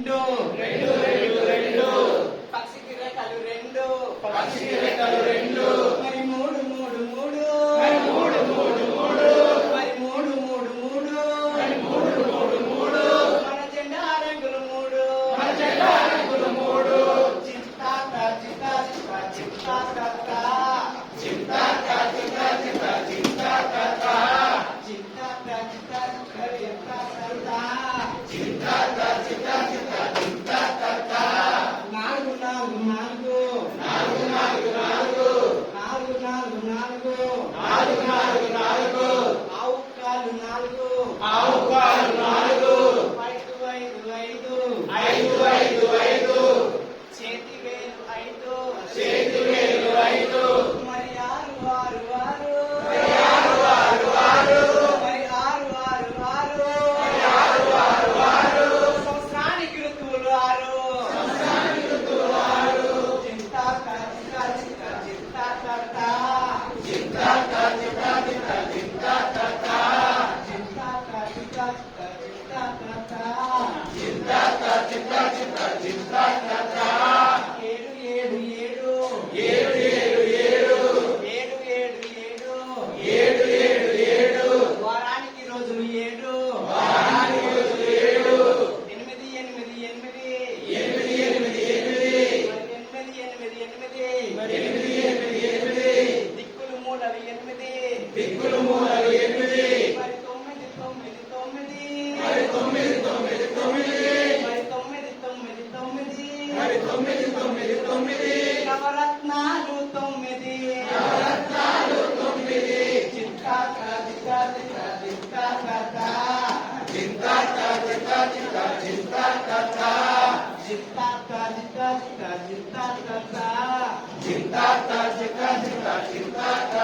రెండు రెండు రెండు రెండు పక్షికి రెక్కలు రెండు పక్షికి రెక్కలు రెండు మరి మూడు మూడు మూడు మరి మూడు మూడు మూడు మరి మూడు మూడు మూడు మరి మూడు మూడు మూడు మన జెండా రంగులు మూడు మన జెండా రంగులు మూడు చింతాక చింతా చింతా చింతాక చింతాక చింతా చింతా చింతాక చింతాక చింతా చింతా చింతాక చింతా చింతా చింతాక నాలుగు నాలుగు నాలుగు నాలుగు నాలుగు నాలుగు నాలుగు నాలుగు నాలుగు నాలుగు నాలుగు నాలుగు ఆవు కాలు నాలుగు ఆవు కాలు నాలుగు ఐదు ఐదు ఐదు ఐదు ఐదు ఐదు చేతి వేలు ఐదు చేతి వేలు ఐదు మరి ఆరు ఆరు ఆరు మరి ఆరు ఆరు ఆరు మరి ఆరు ఆరు ఆరు మరి ఆరు ఆరు ఆరు సంవత్సరానికి ఋతువులు ఆరు సంవత్సరానికి ఋతువులు ఆరు చింతాక చింతా చింతా చింతాక చింతాక చింతా చింతా చింతాక చింతాక చింతా చింతా చింతాక చింతాక చింతా చింతా చింతాక ఏడు ఏడు ఏడు ఏడు ఏడు ఏడు ఏడు ఏడు ఏడు ఏడు ఏడు ఏడు వారానికి రోజులు ఏడు వారానికి రోజులు ఏడు ఎనిమిది ఎనిమిది ఎనిమిది ఎనిమిది ఎనిమిది ఎనిమిది ఎనిమిది ఎనిమిది ఎనిమిది ఎనిమిది ఎనిమిది ఎనిమిది దిక్కులు మూడవి ఎనిమిది దిక్కులు మూలలు ఎనిమిది మరి తొమ్మిది తొమ్మిది తొమ్మిది మరి తొమ్మిది తొమ్మిది తొమ్మిది మరి తొమ్మిది తొమ్మిది తొమ్మిది మరి తొమ్మిది తొమ్మిది తొమ్మిది నవరత్నాలు తొమ్మిది నవరత్నాలు తొమ్మిది చింతాక చింతా చింతా చింతాక చింతాక చింతా చింతా చింతాక చింతాక చింతా చింతా చింతాక చింతాక చింతా చింతా చింతాక